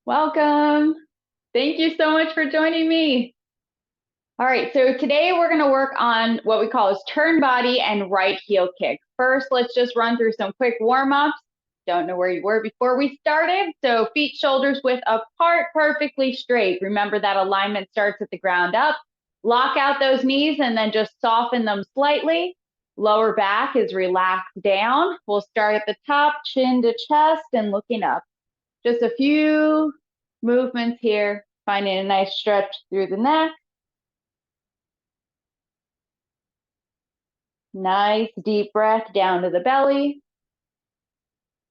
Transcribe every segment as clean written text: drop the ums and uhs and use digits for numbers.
Welcome. Thank you so much for joining me. All right, so today we're going to work on what we call as turn body and right heel kick. First, let's just run through some quick warm-ups. Don't know where you were before we started. So feet, shoulders width apart, perfectly straight. Remember that alignment starts at the ground up. Lock out those knees and then just soften them slightly. Lower back is relaxed down. We'll start at the top, chin to chest and looking up. Just a few movements here, finding a nice stretch through the neck. Nice deep breath down to the belly.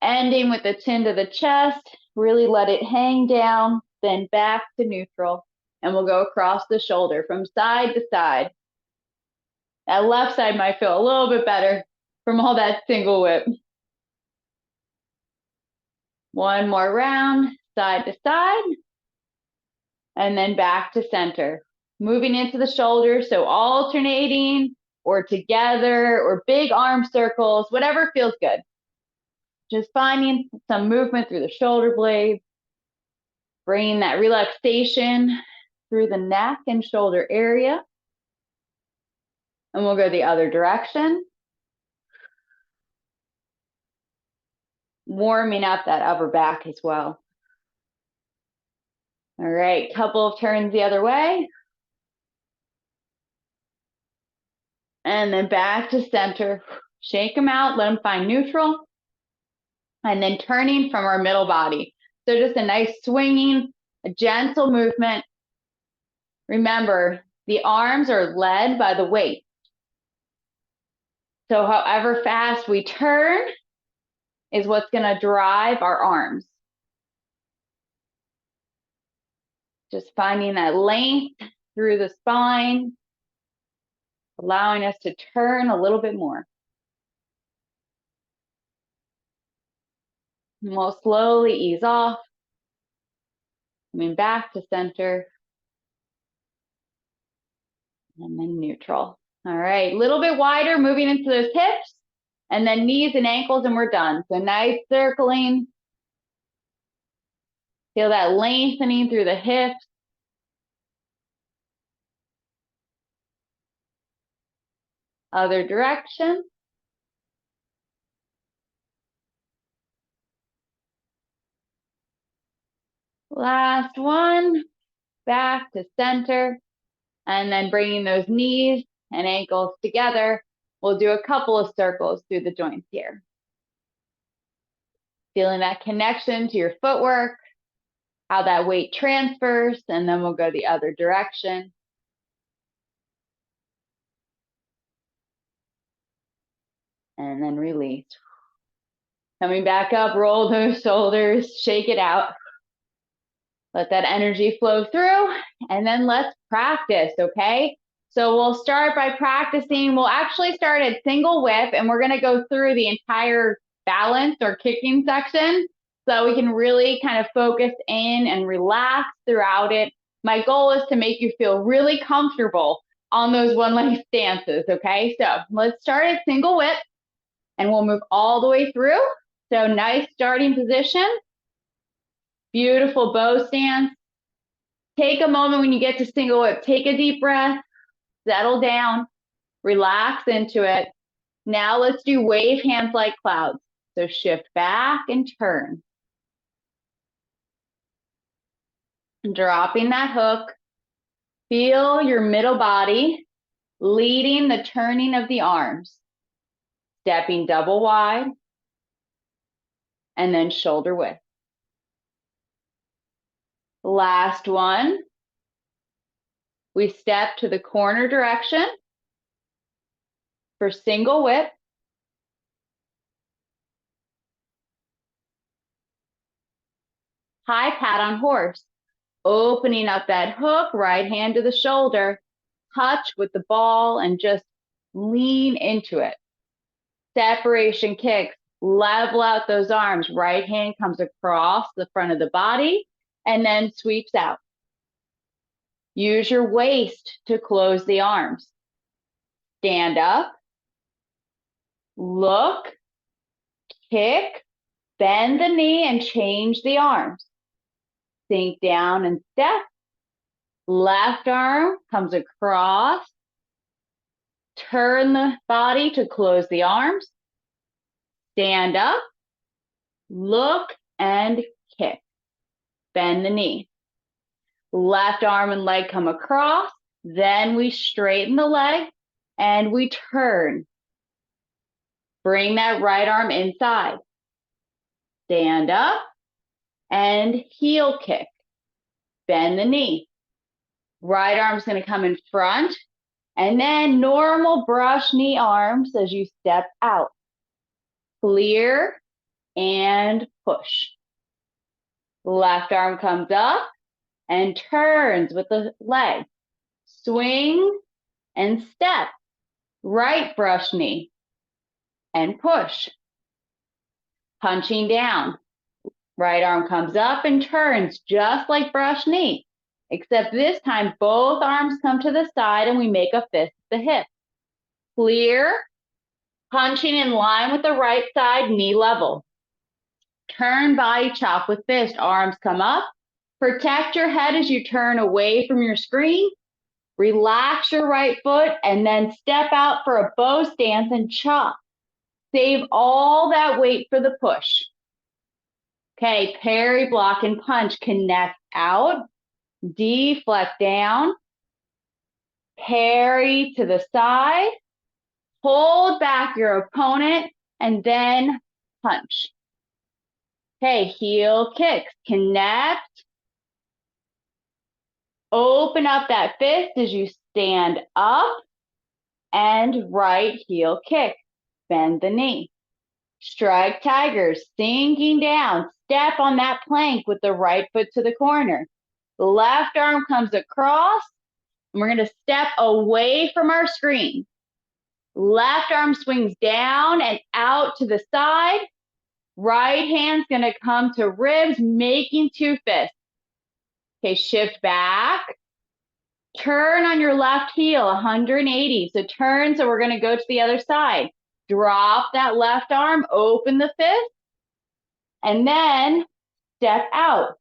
Ending with the chin to the chest. Really let it hang down, then back to neutral. And we'll go across the shoulder from side to side. That left side might feel a little bit better from all that single whip. One more round, side to side. And then back to center. Moving into the shoulders, so alternating or together or big arm circles, whatever feels good. Just finding some movement through the shoulder blades, bringing that relaxation through the neck and shoulder area. And we'll go the other direction. Warming up that upper back as well. All right, couple of turns the other way. And then back to center. Shake them out, let them find neutral. And then turning from our middle body. So just a nice swinging, a gentle movement. Remember, the arms are led by the weight. So however fast we turn is what's going to drive our arms. Just finding that length through the spine, allowing us to turn a little bit more. And we'll slowly ease off, coming back to center, and then neutral. All right, a little bit wider, moving into those hips, and then knees and ankles, and we're done. So nice circling. Feel that lengthening through the hips. Other direction. Last one, back to center, and then bringing those knees and ankles together. We'll do a couple of circles through the joints here. Feeling that connection to your footwork, how that weight transfers, and then we'll go the other direction. And then release. Coming back up, roll those shoulders, shake it out. Let that energy flow through, and then let's practice, okay? So we'll start by practicing. We'll actually start at single whip, and we're gonna go through the entire balance or kicking section so we can really kind of focus in and relax throughout it. My goal is to make you feel really comfortable on those one leg stances, okay? So let's start at single whip, and we'll move all the way through. So nice starting position. Beautiful bow stance. Take a moment when you get to single whip. Take a deep breath, settle down, relax into it. Now let's do wave hands like clouds. So shift back and turn. Dropping that hook. Feel your middle body leading the turning of the arms. Stepping double wide and then shoulder width. Last one. We step to the corner direction for single whip. High pat on horse. Opening up that hook, right hand to the shoulder, touch with the ball and just lean into it. Separation kicks, level out those arms. Right hand comes across the front of the body and then sweeps out. Use your waist to close the arms. Stand up, look, kick, bend the knee and change the arms. sink down and step. Left arm comes across. Turn the body to close the arms. Stand up. Look and kick. Bend the knee. Left arm and leg come across. Then we straighten the leg and we turn. Bring that right arm inside. Stand up and heel kick. Bend the knee. Right arm's going to come in front. And then normal brush knee arms as you step out. Clear and push. Left arm comes up and turns with the leg. Swing and step. Right brush knee and push. Punching down. Right arm comes up and turns just like brush knee, except this time both arms come to the side and we make a fist at the hip. Clear. Punching in line with the right side, knee level. Turn body chop with fist, arms come up. Protect your head as you turn away from your screen. Relax your right foot and then step out for a bow stance and chop. Save all that weight for the push. Okay, parry, block, and punch. Connect out. Deflect down. Parry to the side. Hold back your opponent and then punch. Okay, heel kicks. Connect. Open up that fist as you stand up and right heel kick. Bend the knee. Strike tigers, sinking down. Step on that plank with the right foot to the corner. The left arm comes across, and we're going to step away from our screen. Left arm swings down and out to the side. Right hand's going to come to ribs, making two fists. Okay, shift back. Turn on your left heel, 180. So turn, so we're going to go to the other side. Drop that left arm, open the fist, and then step out.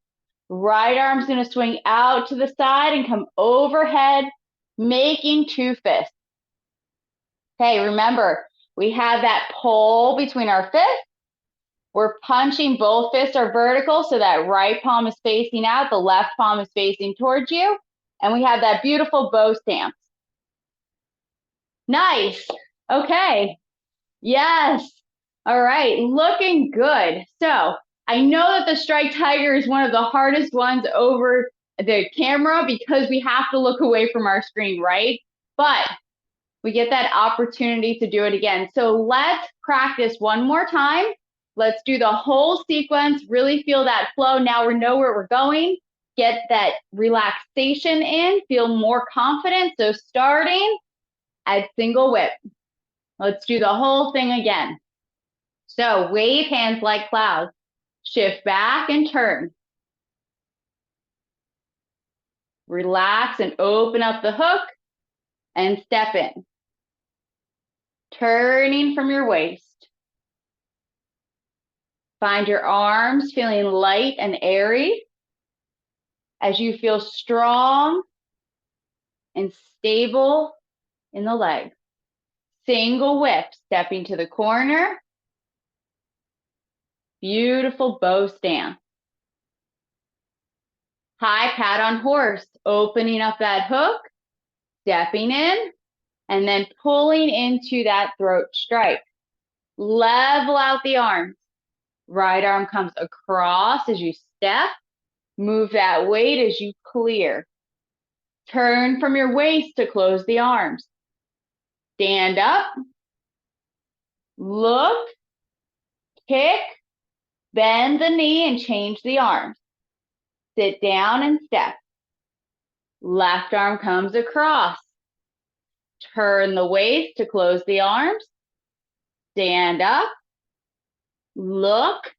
Right arm's going to swing out to the side and come overhead, making two fists. Okay, remember, we have that pull between our fists. We're punching, both fists are vertical, so that right palm is facing out, the left palm is facing towards you, and we have that beautiful bow stance. Nice. Okay. Yes. All right. Looking good. So I know that the strike tiger is one of the hardest ones over the camera because we have to look away from our screen, right? But we get that opportunity to do it again. So let's practice one more time. Let's do the whole sequence, really feel that flow. Now we know where we're going. Get that relaxation in, feel more confident. So starting at single whip. Let's do the whole thing again. So wave hands like clouds. Shift back and turn. Relax and open up the hook and step in. Turning from your waist. Find your arms feeling light and airy as you feel strong and stable in the leg. Single whip, stepping to the corner. Beautiful bow stance. High pat on horse, opening up that hook, stepping in, and then pulling into that throat strike. Level out the arms. Right arm comes across as you step. Move that weight as you clear. Turn from your waist to close the arms. Stand up. Look. Kick. Bend the knee and change the arms. Sit down and step. Left arm comes across. Turn the waist to close the arms. Stand up. Look.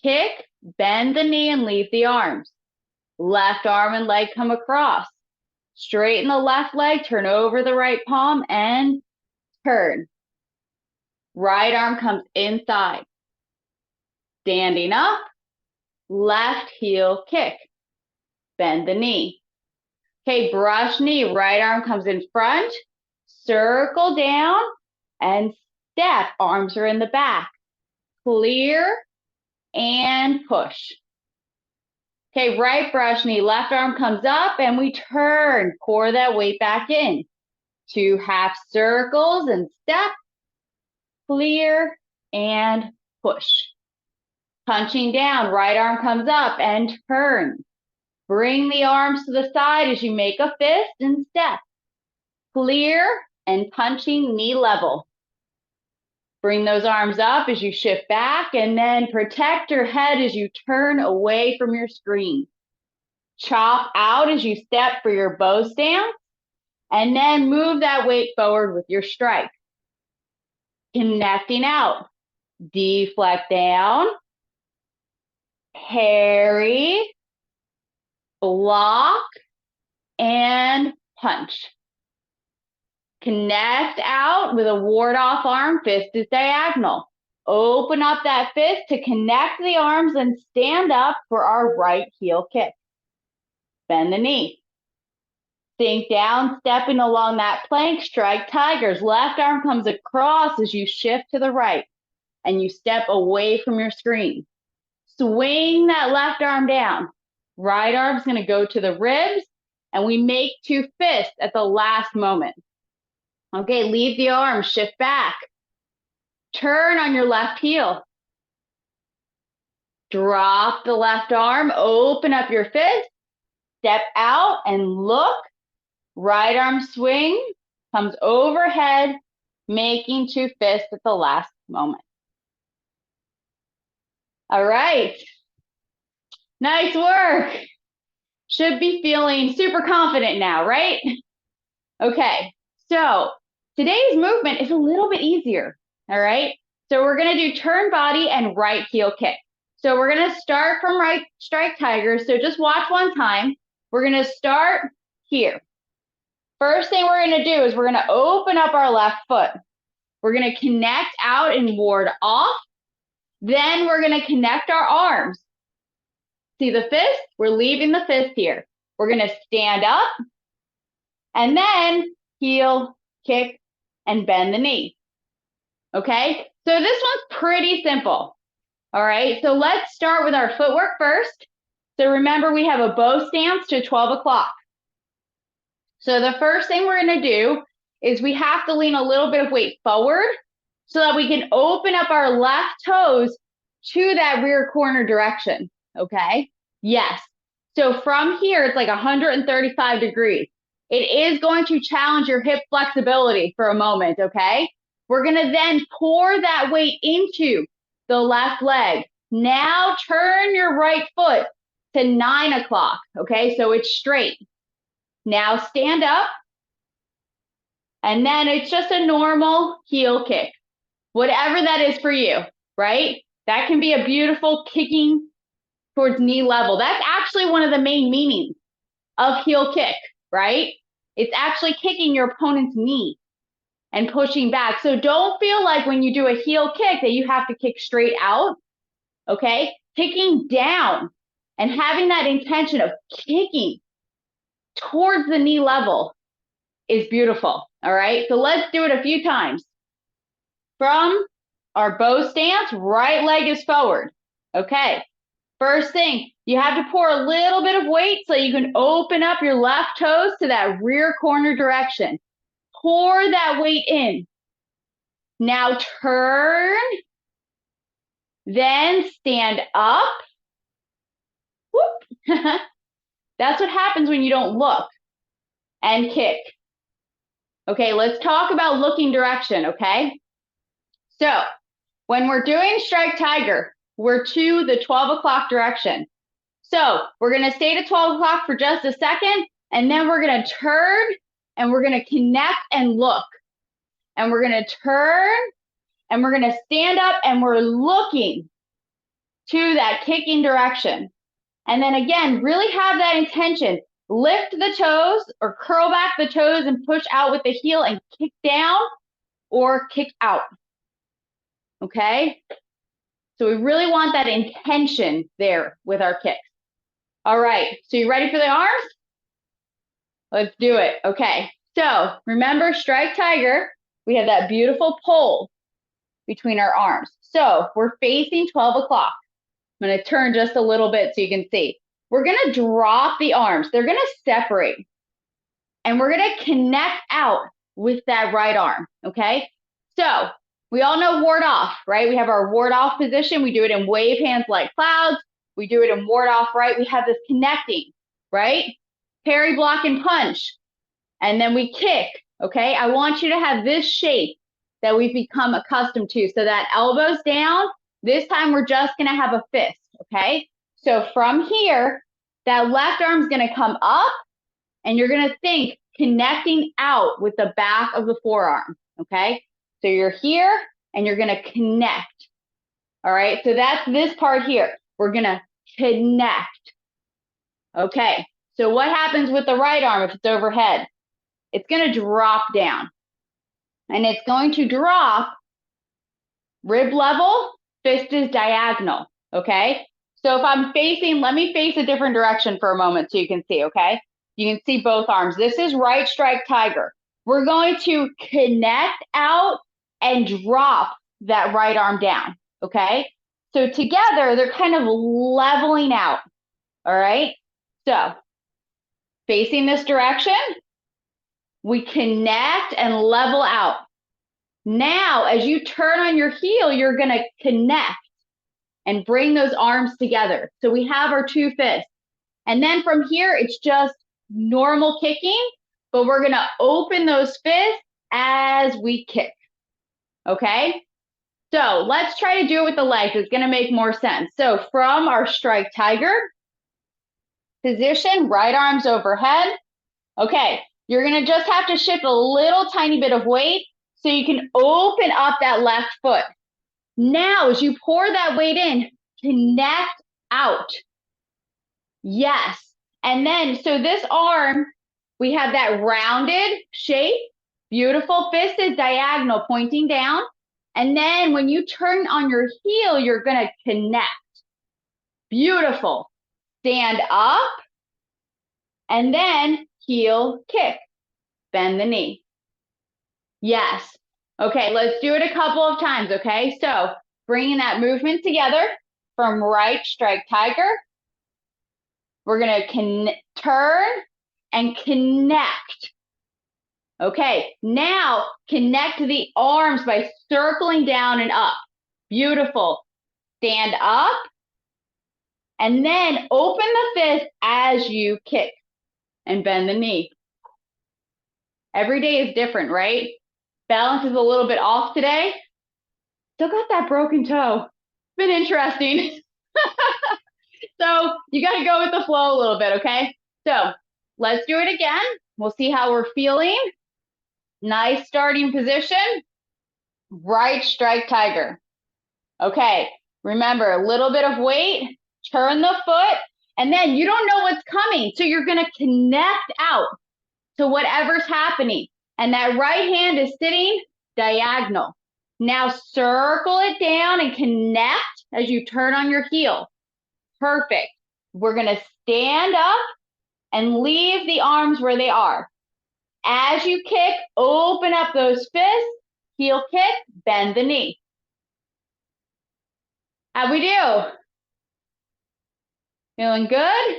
Kick. Bend the knee and leave the arms. Left arm and leg come across. Straighten the left leg, turn over the right palm, and turn. Right arm comes inside. Standing up. left heel kick. Bend the knee. Okay, brush knee, right arm comes in front, circle down, and step. Arms are in the back. Clear and push. Okay, right brush knee, left arm comes up, and we turn. Pour that weight back in. 2 half circles and step. Clear and push. Punching down, right arm comes up and turn. Bring the arms to the side as you make a fist and step. Clear and punching knee level. Bring those arms up as you shift back, and then protect your head as you turn away from your screen. Chop out as you step for your bow stance, and then move that weight forward with your strike. Connecting out. Deflect down. Parry. Block. And punch. Connect out with a ward-off arm, fist is diagonal. Open up that fist to connect the arms and stand up for our right heel kick. Bend the knee. Sink down, stepping along that plank, strike tigers. Left arm comes across as you shift to the right and you step away from your screen. Swing that left arm down. Right arm's going to go to the ribs, and we make 2 fists at the last moment. Okay, leave the arm, shift back. Turn on your left heel. Drop the left arm, open up your fist, step out and look. Right arm swing, comes overhead, making 2 fists at the last moment. All right. Nice work. Should be feeling super confident now, right? Okay, so today's movement is a little bit easier, all right? So we're gonna do turn body and right heel kick. So we're gonna start from right strike tiger. So just watch one time. We're gonna start here. First thing we're gonna do is we're gonna open up our left foot. We're gonna connect out and ward off. Then we're gonna connect our arms. See the fist? We're leaving the fist here. We're gonna stand up and then heel, kick, and bend the knee. Okay, so this one's pretty simple. All right, so let's start with our footwork first. So remember, we have a bow stance to 12 o'clock. So the first thing we're gonna do is we have to lean a little bit of weight forward so that we can open up our left toes to that rear corner direction, okay? Yes, so from here, it's like 135 degrees. It is going to challenge your hip flexibility for a moment, okay? We're gonna then pour that weight into the left leg. Now turn your right foot to 9 o'clock, okay? So it's straight. Now stand up, and then it's just a normal heel kick. Whatever that is for you, right? That can be a beautiful kicking towards knee level. That's actually one of the main meanings of heel kick, right? It's actually kicking your opponent's knee and pushing back. So don't feel like when you do a heel kick that you have to kick straight out, okay? Kicking down and having that intention of kicking towards the knee level is beautiful, all right? So let's do it a few times. From our bow stance, right leg is forward, okay? First thing, you have to pour a little bit of weight so you can open up your left toes to that rear corner direction. Pour that weight in. Now turn, then stand up. Whoop. That's what happens when you don't look, and kick. Okay, let's talk about looking direction, okay? So when we're doing strike tiger, we're to the 12 o'clock direction. So we're gonna stay to 12 o'clock for just a second, and then we're gonna turn, and we're gonna connect and look. And we're gonna turn, and we're gonna stand up, and we're looking to that kicking direction. And then again, really have that intention. Lift the toes or curl back the toes and push out with the heel and kick down or kick out. Okay? So we really want that intention there with our kicks. All right, so you ready for the arms? Let's do it. Okay, so remember strike tiger, we have that beautiful pole between our arms. So we're facing 12 o'clock. I'm gonna turn just a little bit so you can see. We're gonna drop the arms. They're gonna separate. And we're gonna connect out with that right arm, okay? So we all know ward off, right? We have our ward off position. We do it in wave hands like clouds. We do it in ward off, right? We have this connecting, right? Parry, block, and punch. And then we kick, okay? I want you to have this shape that we've become accustomed to. So that elbows down. This time we're just gonna have a fist, okay? So from here, that left arm's gonna come up, and you're gonna think connecting out with the back of the forearm, okay? So you're here, and you're gonna connect, all right? So that's this part here. We're gonna connect, okay? So what happens with the right arm if it's overhead? It's gonna drop down, and it's going to drop rib level, fist is diagonal, okay? So if I'm facing, let me face a different direction for a moment so you can see, okay? You can see both arms. This is right strike tiger. We're going to connect out and drop that right arm down, okay? So together, they're kind of leveling out, all right? So facing this direction, we connect and level out. Now, as you turn on your heel, you're gonna connect and bring those arms together. So we have our two fists. And then from here, it's just normal kicking, but we're gonna open those fists as we kick, okay? So let's try to do it with the legs. It's gonna make more sense. So from our strike tiger position, right arms overhead. Okay, you're gonna just have to shift a little tiny bit of weight so you can open up that left foot. Now, as you pour that weight in, connect out. Yes. And then, so this arm, we have that rounded shape, beautiful fist is diagonal pointing down. And then when you turn on your heel, you're gonna connect. Beautiful. Stand up, and then heel kick. Bend the knee. Yes. Okay, let's do it a couple of times, okay? So bringing that movement together from right strike tiger. We're gonna turn and connect. Okay, now connect the arms by circling down and up. Beautiful. Stand up, and then open the fist as you kick and bend the knee. Every day is different, right? Balance is a little bit off today. Still got that broken toe. It's been interesting. So you got to go with the flow a little bit, okay? So let's do it again. We'll see how we're feeling. Nice starting position. Right strike tiger. Okay, remember, a little bit of weight, turn the foot, and then you don't know what's coming. So you're going to connect out to whatever's happening. And that right hand is sitting diagonal. Now circle it down and connect as you turn on your heel. Perfect. We're going to stand up and leave the arms where they are. As you kick, open up those fists, heel kick, bend the knee. How'd we do? Feeling good?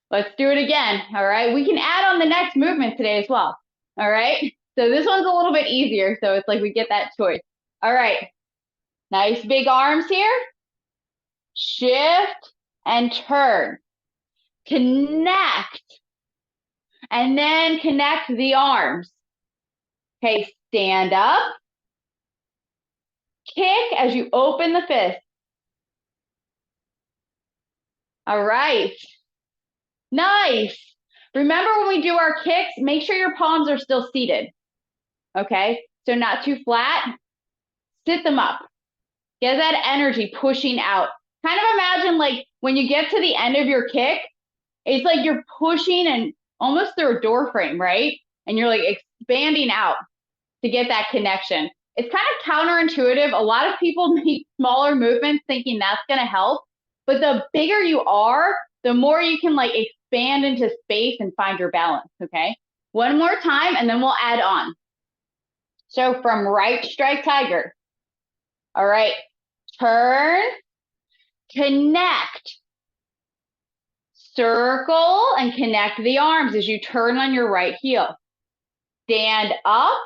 Let's do it again, all right? We can add on the next movement today as well, all right? So this one's a little bit easier, so it's like we get that choice. All right, nice big arms here. Shift and turn. Connect. And then connect the arms. Okay, stand up. Kick as you open the fist. All right. Nice. Remember when we do our kicks, make sure your palms are still seated. Okay, so not too flat. Sit them up. Get that energy pushing out. Kind of imagine like when you get to the end of your kick, it's like you're pushing and almost through a door frame, right? And you're like expanding out to get that connection. It's kind of counterintuitive. A lot of people make smaller movements thinking that's going to help, but the bigger you are, the more you can like expand into space and find your balance, okay? One more time, and then we'll add on. So from right strike tiger. All right, turn, connect, circle, and connect the arms as you turn on your right heel. Stand up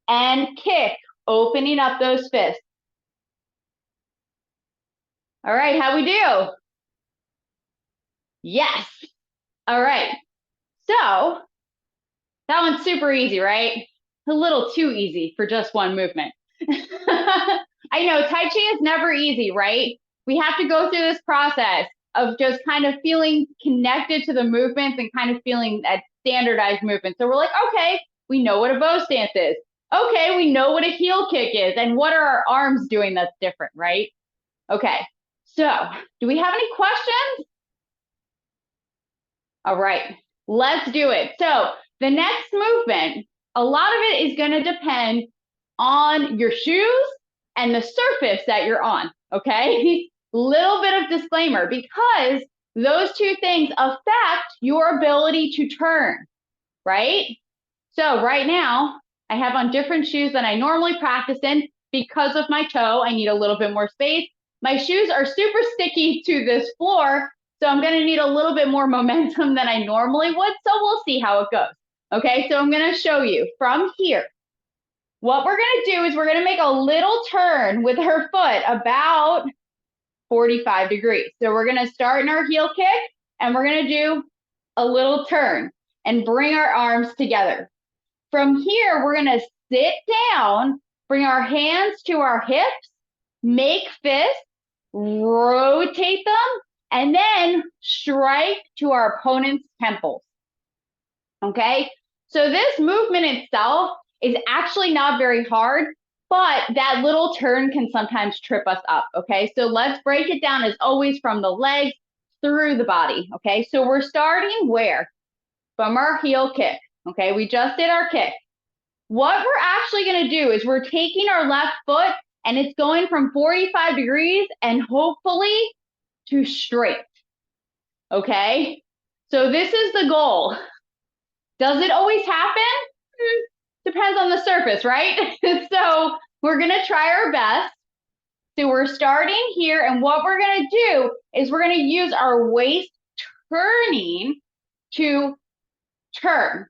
and kick, opening up those fists. All right, how we do? Yes. All right. So that one's super easy, right? A little too easy for just one movement. I know Tai Chi is never easy, right? We have to go through this process of just kind of feeling connected to the movements and kind of feeling that standardized movement. So we're like, okay, we know what a bow stance is. Okay, we know what a heel kick is. And what are our arms doing that's different, right? Okay, so do we have any questions? All right, let's do it. So the next movement, a lot of it is going to depend on your shoes and the surface that you're on, okay? Little bit of disclaimer, because those two things affect your ability to turn, right? So right now, I have on different shoes than I normally practice in. Because of my toe, I need a little bit more space. My shoes are super sticky to this floor, so I'm going to need a little bit more momentum than I normally would, so we'll see how it goes. Okay, so I'm going to show you from here. What we're going to do is we're going to make a little turn with her foot about 45 degrees. So we're going to start in our heel kick, and we're going to do a little turn and bring our arms together. From here, we're going to sit down, bring our hands to our hips, make fists, rotate them, and then strike to our opponent's temples. Okay? So this movement itself is actually not very hard, but that little turn can sometimes trip us up. Okay? So let's break it down as always from the legs through the body. Okay? So we're starting where? From our heel kick. Okay? We just did our kick. What we're actually going to do is we're taking our left foot and it's going from 45 degrees and hopefully to straight. Okay? So this is the goal. Does it always happen? Depends on the surface, right? So we're going to try our best. So we're starting here, and what we're going to do is we're going to use our waist turning to turn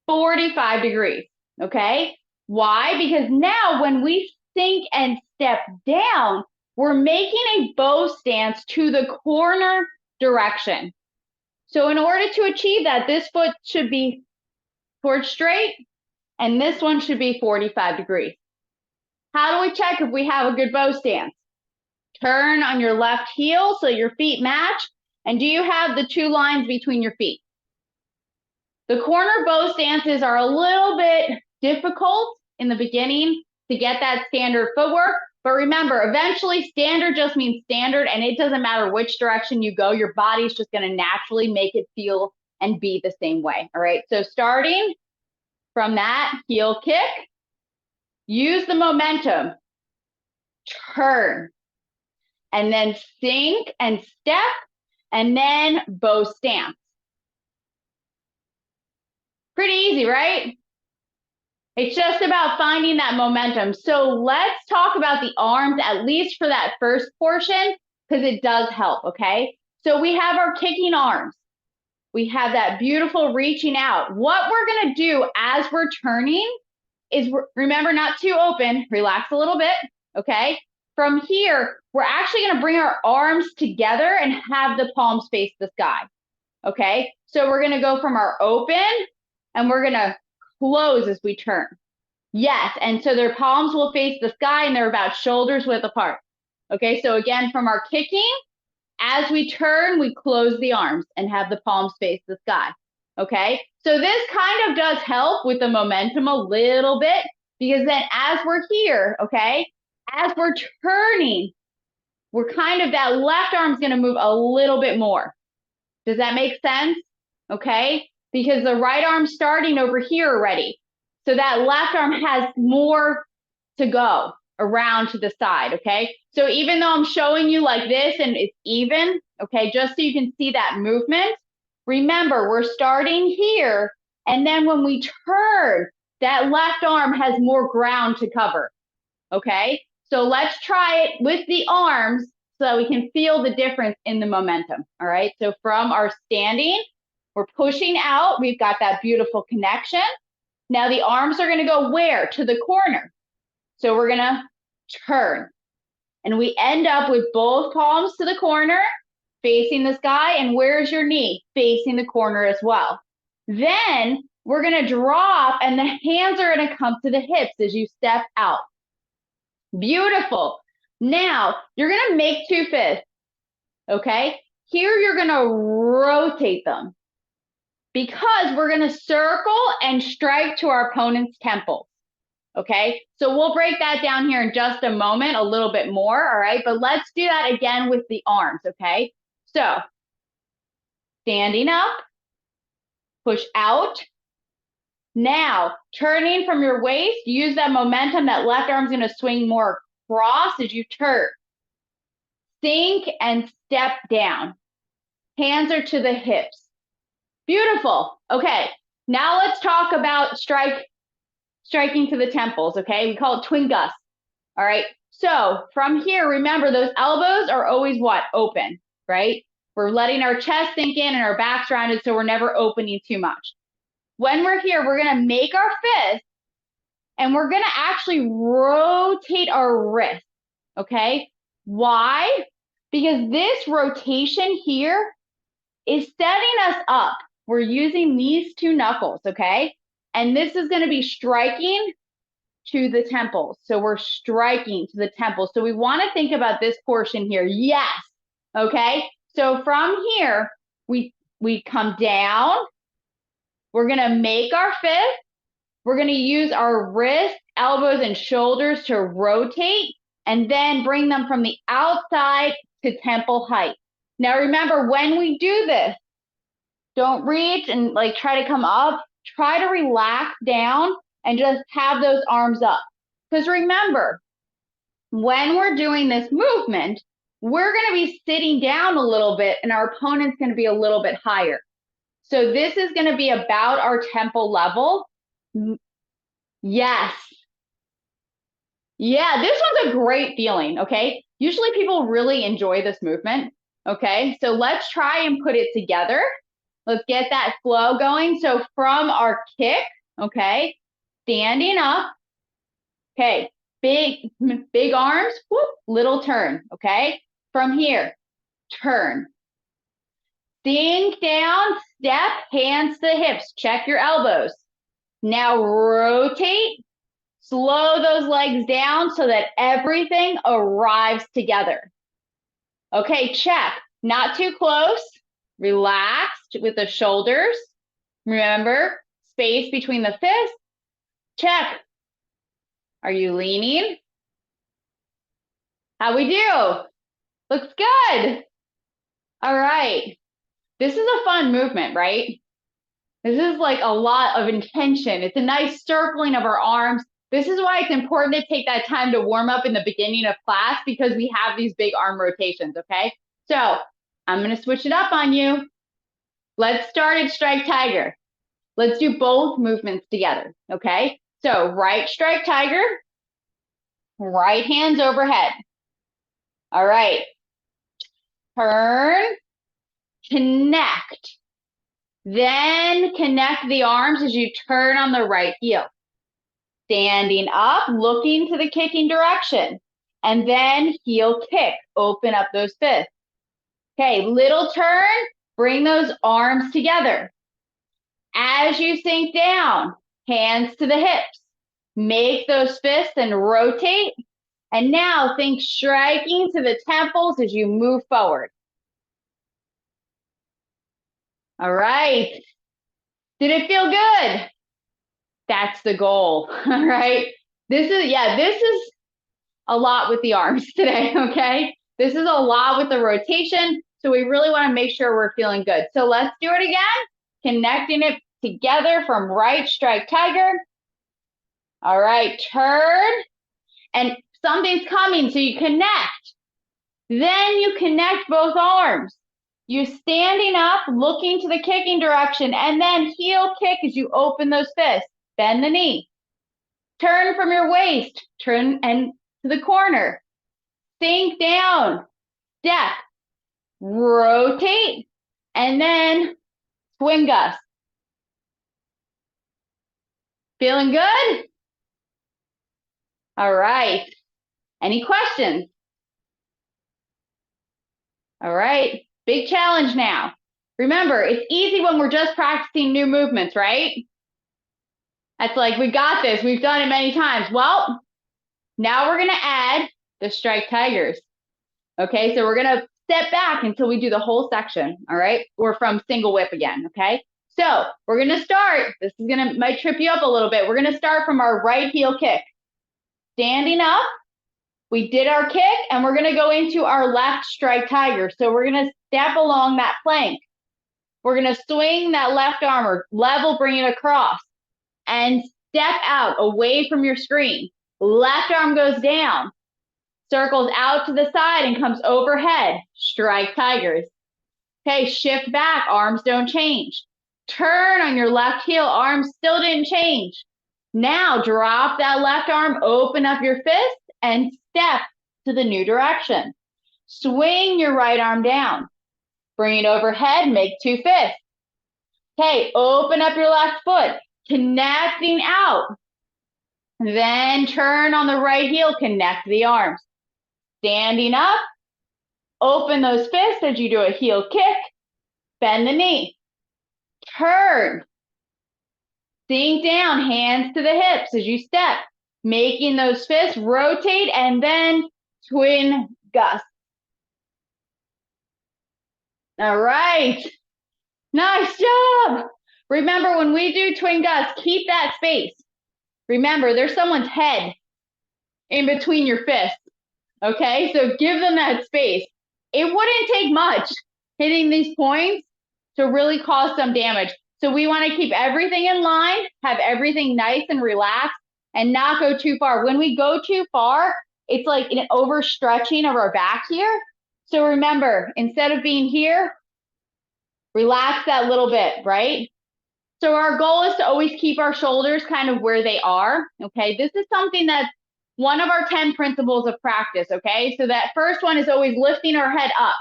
45 degrees. Okay? Why? Because now when we sink and step down, we're making a bow stance to the corner direction. So in order to achieve that, this foot should be towards straight, and this one should be 45 degrees. How do we check if we have a good bow stance? Turn on your left heel so your feet match, and do you have the two lines between your feet? The corner bow stances are a little bit difficult in the beginning to get that standard footwork, but remember, eventually standard just means standard, and it doesn't matter which direction you go, your body's just going to naturally make it feel and be the same way. All right, so starting from that heel kick, use the momentum, turn, and then sink and step, and then bow stance. Pretty easy, right? It's just about finding that momentum. So let's talk about the arms, at least for that first portion, because it does help, okay? So we have our kicking arms. We have that beautiful reaching out. What we're going to do as we're turning is, remember, not too open, relax a little bit, okay? From here, we're actually going to bring our arms together and have the palms face the sky, okay? So we're going to go from our open, and we're going to close as we turn. Yes, and so their palms will face the sky, and they're about shoulders width apart. Okay, so again, from our kicking, as we turn, we close the arms and have the palms face the sky. Okay, so this kind of does help with the momentum a little bit, because then as we're here, okay, as we're turning, we're kind of, that left arm's going to move a little bit more. Does that make sense? Okay, because the right arm's starting over here already. So that left arm has more to go around to the side, okay? So even though I'm showing you like this and it's even, okay, just so you can see that movement, remember we're starting here, and then when we turn, that left arm has more ground to cover, okay? So let's try it with the arms so that we can feel the difference in the momentum, all right? So from our standing, we're pushing out, we've got that beautiful connection. Now the arms are gonna go where? To the corner. So we're gonna turn. And we end up with both palms to the corner, facing the sky, and where's your knee? Facing the corner as well. Then we're gonna drop and the hands are gonna come to the hips as you step out. Beautiful. Now you're gonna make two fists, okay? Here you're gonna rotate them because we're gonna circle and strike to our opponent's temples. Okay, so we'll break that down here in just a moment, a little bit more, all right? But let's do that again with the arms, okay? So, standing up, push out. Now, turning from your waist, use that momentum, that left arm's gonna swing more across as you turn. Sink and step down. Hands are to the hips. Beautiful, okay. Now let's talk about striking to the temples, okay? We call it twin gusts. All right, so from here, remember those elbows are always what? Open, right? We're letting our chest sink in and our back's rounded, so we're never opening too much. When we're here, we're gonna make our fist and we're gonna actually rotate our wrist, okay? Why? Because this rotation here is setting us up. We're using these two knuckles, okay? And this is gonna be striking to the temples. So we're striking to the temples. So we want to think about this portion here. Yes. Okay. So from here, we come down. We're going to make our fist. We're going to use our wrists, elbows, and shoulders to rotate and then bring them from the outside to temple height. Now remember, when we do this, don't reach and like try to come up. Try to relax down and just have those arms up. Because remember, when we're doing this movement, we're going to be sitting down a little bit and our opponent's going to be a little bit higher. So this is going to be about our temple level. Yes. Yeah, this one's a great feeling, okay? Usually people really enjoy this movement, okay? So let's try and put it together. Let's get that flow going. So from our kick, okay, standing up, okay, big arms, whoop, little turn, okay? From here, turn. Sink down, step, hands to the hips, check your elbows. Now rotate, slow those legs down so that everything arrives together. Okay, check, not too close, relaxed with the shoulders. Remember, space between the fists, check. Are you leaning? How we do? Looks good. All right. This is a fun movement, right? This is like a lot of intention. It's a nice circling of our arms. This is why it's important to take that time to warm up in the beginning of class because we have these big arm rotations, okay? So I'm going to switch it up on you. Let's start at strike tiger. Let's do both movements together, okay? So right strike tiger, right hands overhead. All right. Turn, connect. Then connect the arms as you turn on the right heel. Standing up, looking to the kicking direction. And then heel kick, open up those fists. Okay, little turn, bring those arms together. As you sink down, hands to the hips. Make those fists and rotate. And now think striking to the temples as you move forward. All right. Did it feel good? That's the goal, all right? This is a lot with the arms today, okay? This is a lot with the rotation, so we really want to make sure we're feeling good. So let's do it again, connecting it together from right strike tiger. All right, turn, and something's coming, so you connect. Then you connect both arms. You're standing up, looking to the kicking direction, and then heel kick as you open those fists. Bend the knee. Turn from your waist. Turn and to the corner. Sink down. Step. Rotate. And then swing gust. Feeling good? All right. Any questions? All right. Big challenge now. Remember, it's easy when we're just practicing new movements, right? That's like, we got this. We've done it many times. Well, now we're going to add the strike tigers. Okay, so we're going to step back until we do the whole section, all right? Or from single whip again, okay? So we're going to start. This is going to might trip you up a little bit. We're going to start from our right heel kick. Standing up, we did our kick, and we're going to go into our left strike tiger. So we're going to step along that plank. We're going to swing that left arm or level, bring it across, and step out away from your screen. Left arm goes down, circles out to the side and comes overhead. Strike tigers. Okay, shift back, arms don't change. Turn on your left heel, arms still didn't change. Now drop that left arm, open up your fist, and step to the new direction. Swing your right arm down. Bring it overhead, make two fists. Okay, open up your left foot, connecting out. Then turn on the right heel, connect the arms. Standing up, open those fists as you do a heel kick, bend the knee. Turn. Sink down, hands to the hips as you step, making those fists rotate, and then twin gust. All right. Nice job. Remember, when we do twin gust, keep that space. Remember, there's someone's head in between your fists. Okay, so give them that space. It wouldn't take much hitting these points to really cause some damage. So we want to keep everything in line, have everything nice and relaxed, and not go too far. When we go too far, it's like an overstretching of our back here. So remember, instead of being here, relax that little bit, right? So our goal is to always keep our shoulders kind of where they are, okay? This is something that's one of our 10 principles of practice, okay? So that first one is always lifting our head up.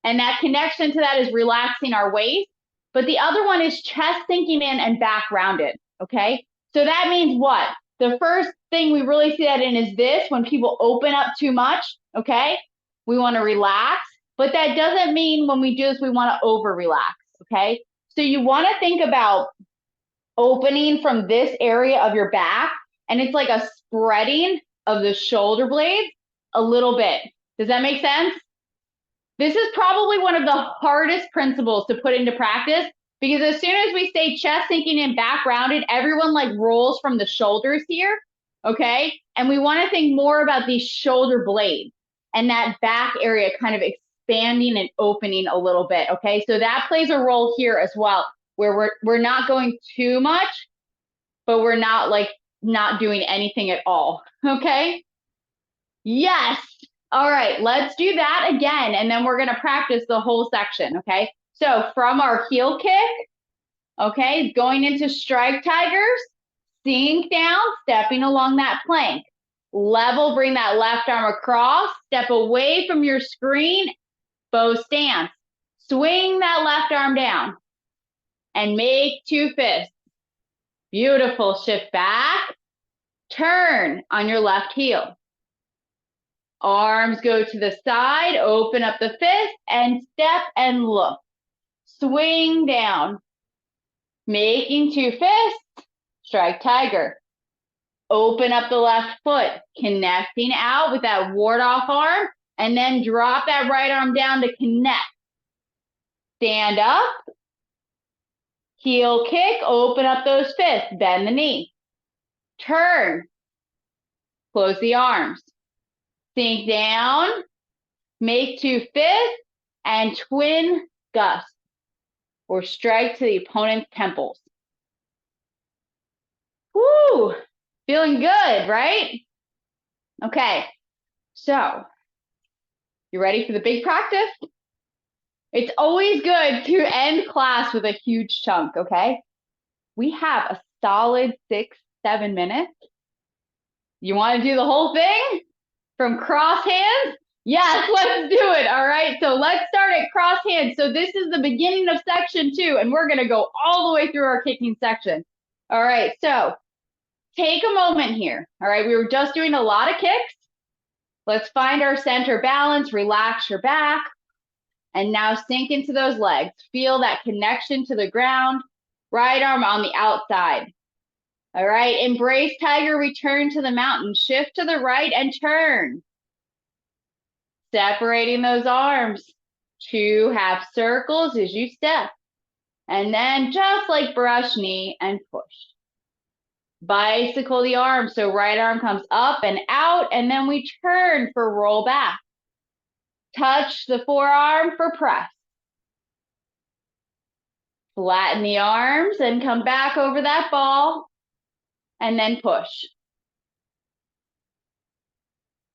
And that connection to that is relaxing our waist. But the other one is chest sinking in and back rounded, okay? So that means what? The first thing we really see that in is this, when people open up too much, okay? We want to relax, but that doesn't mean when we do this, we want to over relax, okay? So you want to think about opening from this area of your back, and it's like a spreading of the shoulder blades a little bit. Does that make sense? This is probably one of the hardest principles to put into practice, because as soon as we say chest sinking in, back rounded, everyone like rolls from the shoulders here, okay? And we want to think more about these shoulder blades and that back area kind of expanding and opening a little bit, okay? So that plays a role here as well, where we're not going too much, but we're not like not doing anything at all, okay? Yes. All right, let's do that again, and then we're going to practice the whole section, okay? So from our heel kick, okay, going into strike tigers, sink down, stepping along that plank. Level, bring that left arm across, step away from your screen, bow stance. Swing that left arm down and make two fists. Beautiful. Shift back, turn on your left heel. Arms go to the side, open up the fist, and step and look. Swing down. Making two fists, strike tiger. Open up the left foot, connecting out with that ward-off arm, and then drop that right arm down to connect. Stand up. Heel kick, open up those fists, bend the knee. Turn. Close the arms. Sink down, make two fists, and twin gust, or strike to the opponent's temples. Woo! Feeling good, right? Okay, so you ready for the big practice? It's always good to end class with a huge chunk, okay? We have a solid 6-7 minutes. You want to do the whole thing from cross hands? Yes, let's do it. All right, so let's start at cross hands. So this is the beginning of section 2, and we're going to go all the way through our kicking section. All right, so take a moment here. All right, we were just doing a lot of kicks. Let's find our center balance, relax your back, and now sink into those legs. Feel that connection to the ground, right arm on the outside. All right, embrace tiger, return to the mountain, shift to the right and turn. Separating those arms, 2 half circles as you step. And then just like brush knee and push. Bicycle the arm, so right arm comes up and out, and then we turn for roll back. Touch the forearm for press. Flatten the arms and come back over that ball, and then push.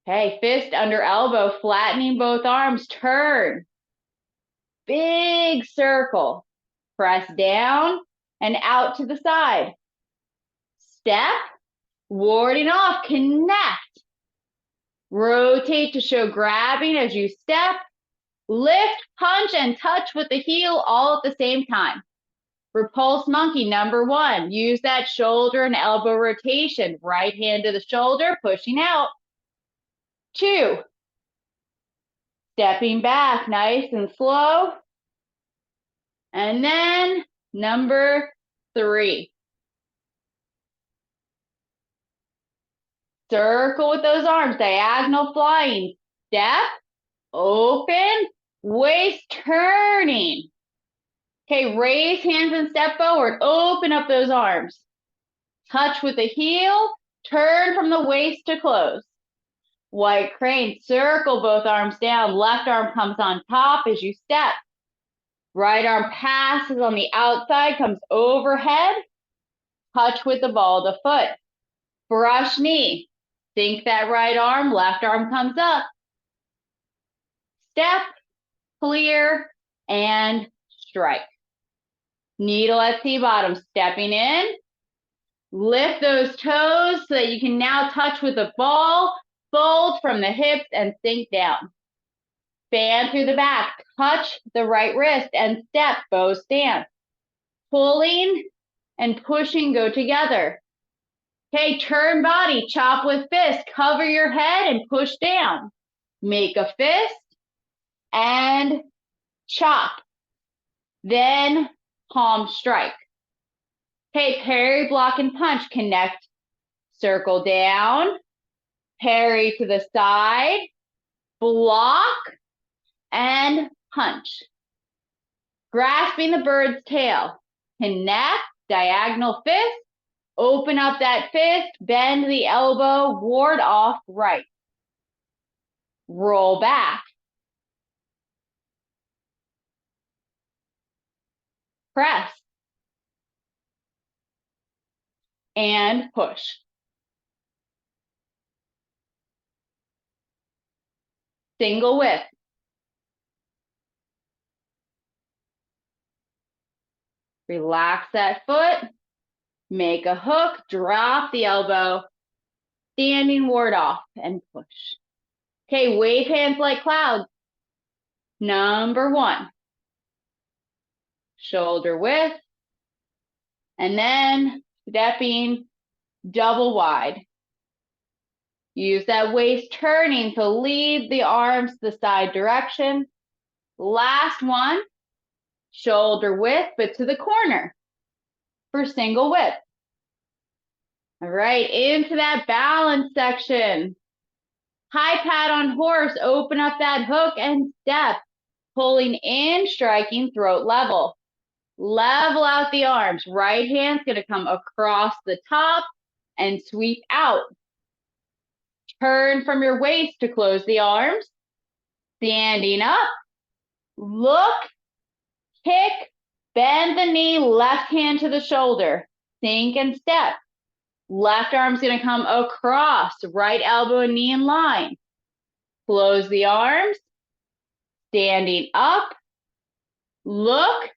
Okay, fist under elbow, flattening both arms, turn. Big circle. Press down and out to the side. Step, warding off, connect. Rotate to show grabbing as you step. Lift, punch, and touch with the heel all at the same time. Repulse monkey number 1. Use that shoulder and elbow rotation. Right hand to the shoulder, pushing out. 2. Stepping back, nice and slow. And then number 3. Circle with those arms, diagonal flying. Step, open, waist turning. Okay, raise hands and step forward. Open up those arms. Touch with the heel, turn from the waist to close. White crane, circle both arms down. Left arm comes on top as you step. Right arm passes on the outside, comes overhead. Touch with the ball of the foot. Brush knee. Sink that right arm, left arm comes up. Step, clear, and strike. Needle at T-bottom, stepping in. Lift those toes so that you can now touch with the ball. Fold from the hips and sink down. Fan through the back, touch the right wrist and step, bow stance. Pulling and pushing go together. Okay, turn body, chop with fist, cover your head and push down. Make a fist and chop. Then palm strike. Okay, parry, block, and punch. Connect, circle down, parry to the side, block, and punch. Grasping the bird's tail. Connect, diagonal fist, open up that fist, bend the elbow, ward off right. Roll back. Press. And push. Single whip. Relax that foot. Make a hook, drop the elbow, standing ward off and push. Okay, wave hands like clouds. Number 1. Shoulder width. And then stepping double wide. Use that waist turning to lead the arms the side direction. Last one, shoulder width, but to the corner for single width. All right, into that balance section. High pat on horse, open up that hook and step. Pulling in, striking throat level. Level out the arms. Right hand's gonna come across the top and sweep out. Turn from your waist to close the arms. Standing up. Look, kick, bend the knee, left hand to the shoulder. Sink and step. Left arm's gonna come across, right elbow and knee in line. Close the arms, standing up, look,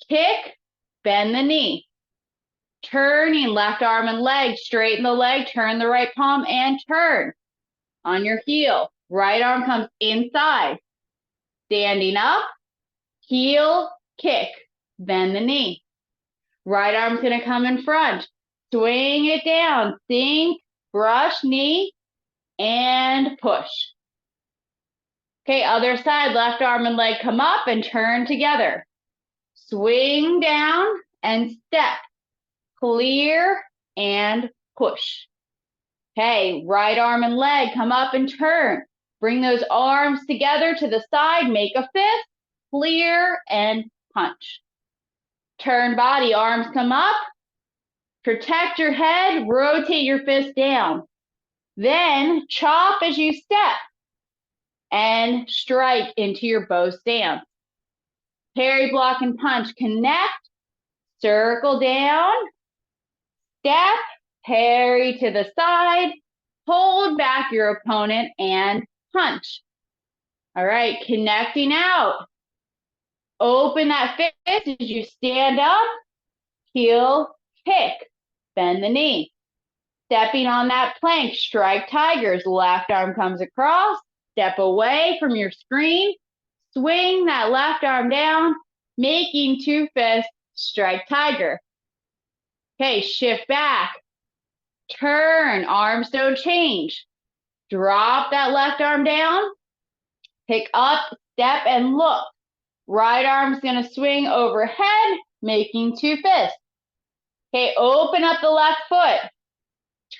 kick, bend the knee. Turning left arm and leg, straighten the leg, turn the right palm and turn on your heel. Right arm comes inside, standing up, heel, kick, bend the knee. Right arm's gonna come in front, swing it down, sink, brush knee, and push. Okay, other side, left arm and leg come up and turn together. Swing down and step, clear and push. Okay, right arm and leg come up and turn. Bring those arms together to the side, make a fist, clear and punch. Turn body, arms come up, protect your head, rotate your fist down. Then chop as you step and strike into your bow stance. Parry, block, and punch. Connect, circle down, step, parry to the side, hold back your opponent, and punch. All right, connecting out. Open that fist as you stand up, heel, kick, bend the knee. Stepping on that plank, strike tigers. Left arm comes across, step away from your screen, swing that left arm down, making two fists, strike tiger. Okay, shift back, turn, arms don't change. Drop that left arm down, pick up, step, and look. Right arm's gonna swing overhead, making two fists. Okay, open up the left foot.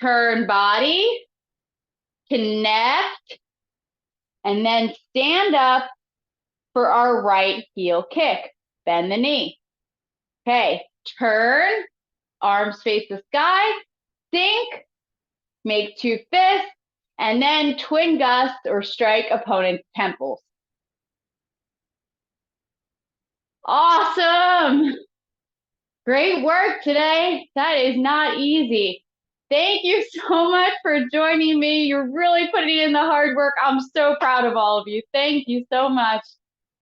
Turn body, connect, and then stand up for our right heel kick. Bend the knee. Okay, turn, arms face the sky, sink, make two fists, and then twin gust or strike opponent's temples. Awesome! Great work today. That is not easy. Thank you so much for joining me. You're really putting in the hard work. I'm so proud of all of you. Thank you so much.